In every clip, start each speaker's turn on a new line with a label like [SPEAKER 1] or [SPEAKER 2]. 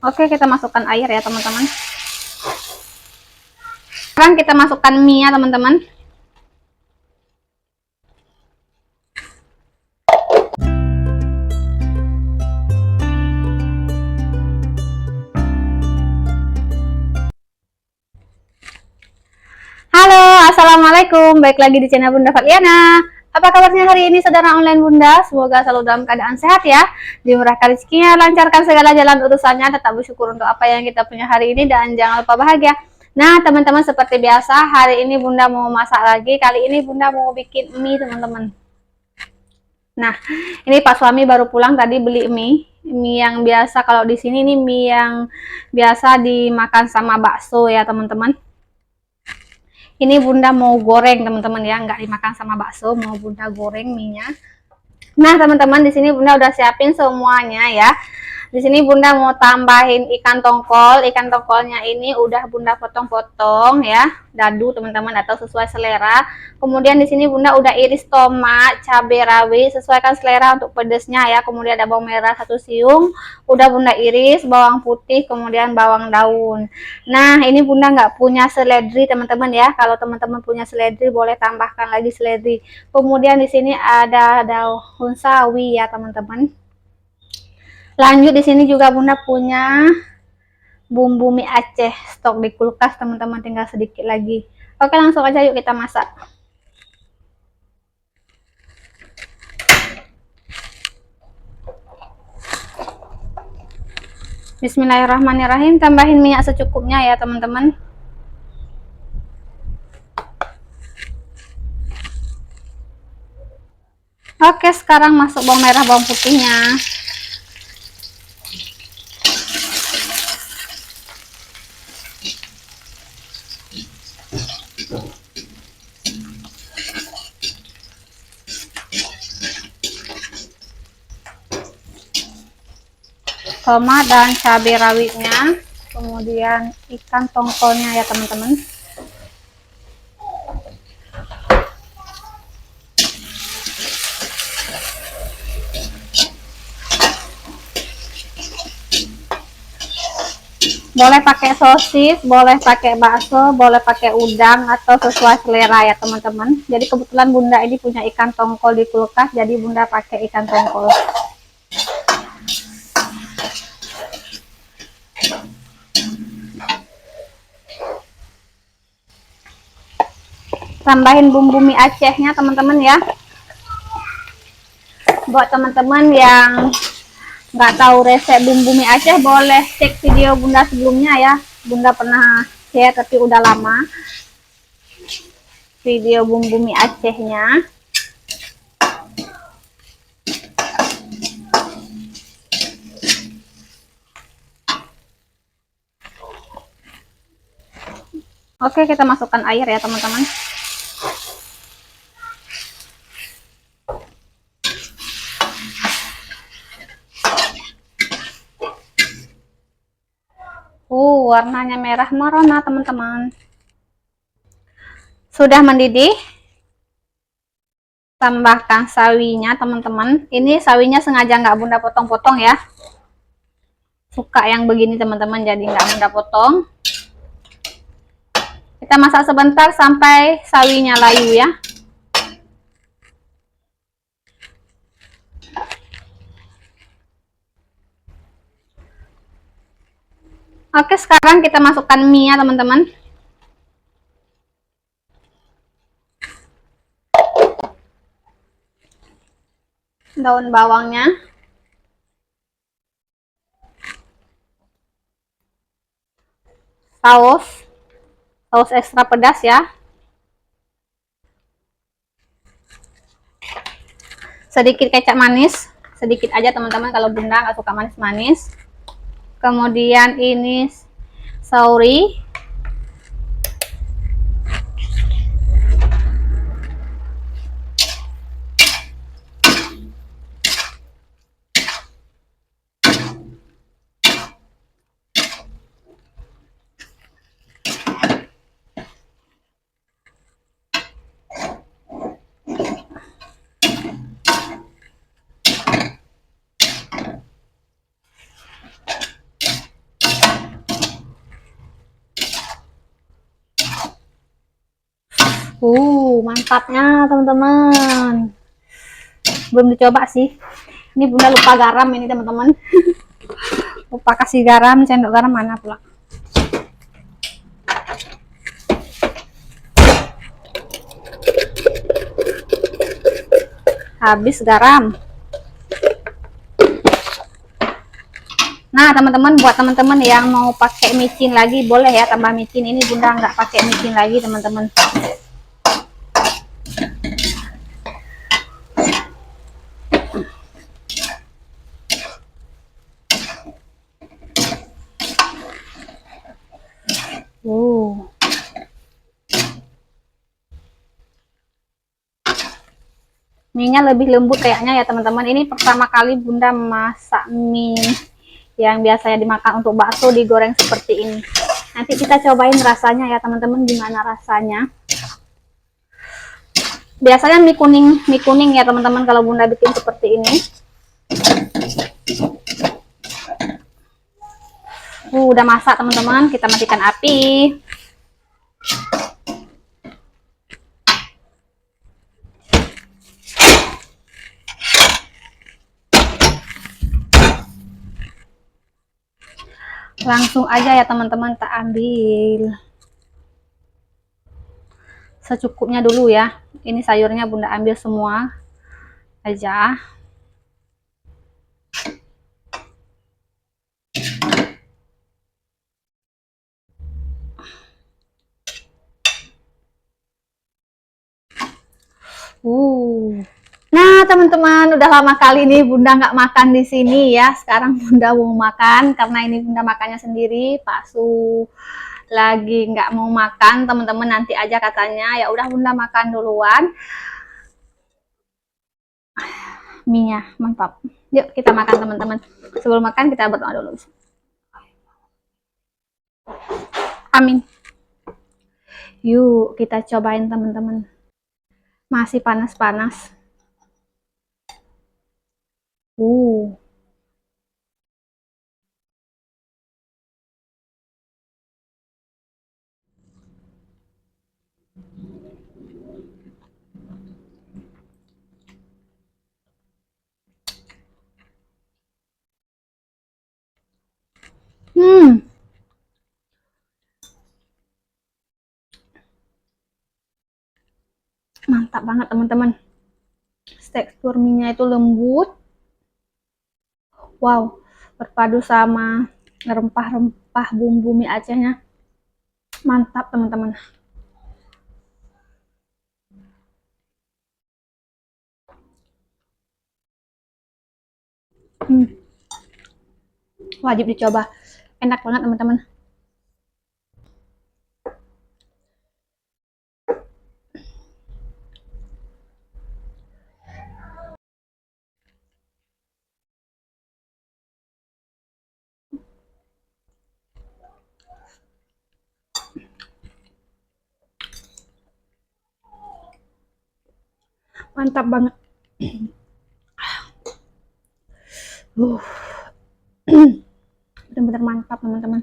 [SPEAKER 1] Oke, kita masukkan air ya teman-teman. Sekarang kita masukkan mie ya teman-teman. Halo, assalamualaikum. Baik lagi di channel Bunda Faliana. Apa kabarnya hari ini saudara online Bunda? Semoga selalu dalam keadaan sehat ya. Dimurahkan rezekinya, lancarkan segala jalan urusannya, tetap bersyukur untuk apa yang kita punya hari ini dan jangan lupa bahagia. Nah, teman-teman seperti biasa, hari ini Bunda mau masak lagi. Kali ini Bunda mau bikin mie, teman-teman. Nah, ini Pak suami baru pulang tadi beli mie yang biasa kalau di sini nih mie yang biasa dimakan sama bakso ya, teman-teman. Ini Bunda mau goreng teman-teman ya, nggak dimakan sama bakso, mau Bunda goreng minyak. Nah teman-teman, di sini Bunda udah siapin semuanya ya. Di sini Bunda mau tambahin ikan tongkol. Ikan tongkolnya ini udah Bunda potong-potong ya, dadu teman-teman atau sesuai selera. Kemudian di sini Bunda udah iris tomat, cabai rawit, sesuaikan selera untuk pedesnya ya. Kemudian ada bawang merah 1 siung, udah Bunda iris, bawang putih, kemudian bawang daun. Nah, ini Bunda nggak punya seledri teman-teman ya. Kalau teman-teman punya seledri boleh tambahkan lagi seledri. Kemudian di sini ada daun sawi ya teman-teman. Lanjut di sini juga Bunda punya bumbu mie Aceh stok di kulkas teman-teman, tinggal sedikit lagi. Oke, langsung aja yuk kita masak. Bismillahirrahmanirrahim, tambahin minyak secukupnya ya teman-teman. Oke, sekarang masuk bawang merah, bawang putihnya. Tomat dan cabai rawitnya, kemudian ikan tongkolnya ya teman-teman. Boleh pakai sosis, boleh pakai bakso, boleh pakai udang atau sesuai selera ya teman-teman. Jadi kebetulan Bunda ini punya ikan tongkol di kulkas, jadi Bunda pakai ikan tongkol. Tambahin bumbu mie Acehnya teman-teman ya. Buat teman-teman yang nggak tahu resep bumbu mie Aceh, boleh cek video Bunda sebelumnya ya. Bunda pernah share tapi udah lama video bumbu mie Acehnya. Oke, kita masukkan air ya teman-teman. Warnanya merah merona teman-teman. Sudah mendidih. Tambahkan sawinya teman-teman. Ini sawinya sengaja nggak Bunda potong-potong ya. Suka yang begini teman-teman, jadi nggak Bunda potong. Kita masak sebentar sampai sawinya layu ya. Oke, sekarang kita masukkan mie ya teman-teman. Daun bawangnya. Saus ekstra pedas ya. Sedikit kecap manis, sedikit aja teman-teman kalau Bunda nggak suka manis-manis. Kemudian ini sauri. Mantapnya teman-teman. Belum dicoba sih. Ini bunda lupa garam ini teman-teman. Lupa kasih garam, sendok garam mana pula. Habis garam. Nah teman-teman, buat teman-teman yang mau pakai micin lagi boleh ya, tambah micin. Ini bunda nggak pakai micin lagi teman-teman. Mie-nya lebih lembut kayaknya ya teman-teman. Ini pertama kali bunda masak mie yang biasanya dimakan untuk bakso digoreng seperti ini. Nanti kita cobain rasanya ya teman-teman, gimana rasanya. Biasanya mie kuning ya teman-teman kalau bunda bikin seperti ini. Udah masak teman-teman, kita matikan api. Langsung aja ya teman-teman, tak ambil secukupnya dulu ya. Ini sayurnya bunda ambil semua aja. Nah teman-teman, udah lama kali nih bunda nggak makan di sini ya. Sekarang bunda mau makan karena ini bunda makannya sendiri. Pak Su lagi nggak mau makan teman-teman, nanti aja katanya. Ya udah bunda makan duluan. Mie-nya mantap. Yuk kita makan teman-teman. Sebelum makan kita berdoa dulu. Amin. Yuk kita cobain teman-teman. Masih panas-panas. Uh. Mantap banget teman-teman. Tekstur mie-nya itu lembut. Wow, berpadu sama rempah-rempah bumbu mie Acehnya. Mantap teman-teman. Wajib dicoba. Enak banget teman-teman. Mantap banget. Benar-benar mantap teman-teman.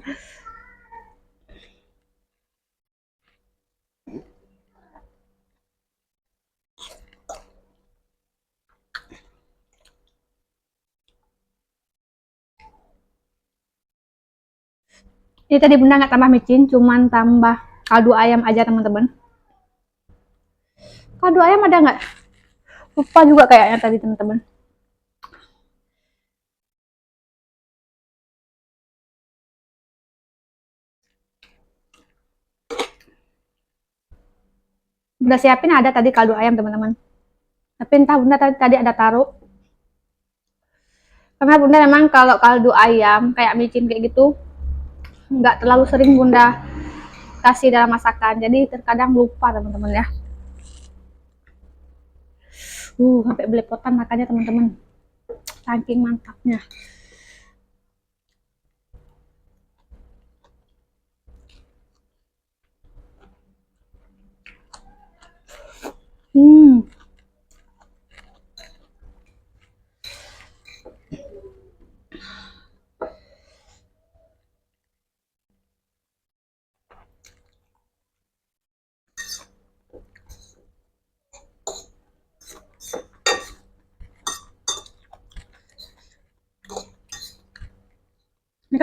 [SPEAKER 1] Ini tadi bunda nggak tambah micin, cuman tambah kaldu ayam aja teman-teman. Kaldu ayam ada nggak? Lupa juga kayaknya tadi teman-teman. Bunda siapin ada tadi kaldu ayam teman-teman. Tapi entah bunda tadi ada taruh. Karena bunda memang kalau kaldu ayam kayak micin kayak gitu nggak terlalu sering bunda kasih dalam masakan, jadi terkadang lupa teman-teman ya. Sampai belepotan makannya teman-teman, saking mantapnya.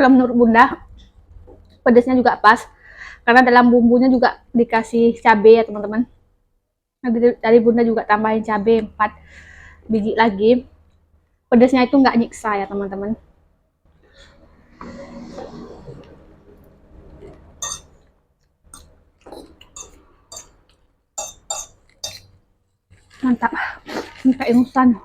[SPEAKER 1] kalau menurut bunda pedasnya juga pas karena dalam bumbunya juga dikasih cabai ya teman-teman. Dari bunda juga tambahin cabai 4 biji lagi, pedasnya itu nggak nyiksa ya teman-teman. Mantap, ini kayak ingusan.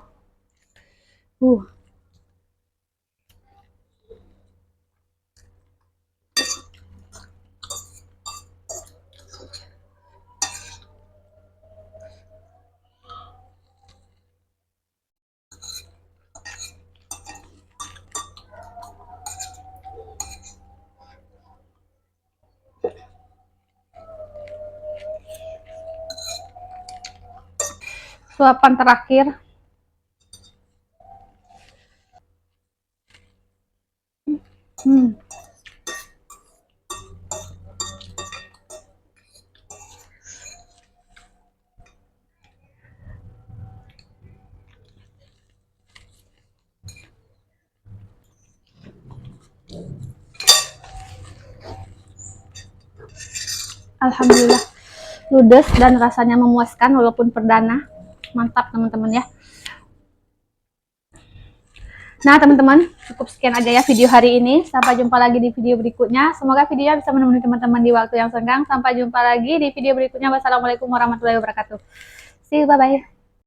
[SPEAKER 1] Suapan terakhir. Alhamdulillah ludes dan rasanya memuaskan walaupun perdana. Mantap teman-teman ya. Nah teman-teman, cukup sekian aja ya video hari ini. Sampai jumpa lagi di video berikutnya. Semoga videonya bisa menemani teman-teman di waktu yang senggang. Sampai jumpa lagi di video berikutnya. Wassalamualaikum warahmatullahi wabarakatuh. See you, bye-bye.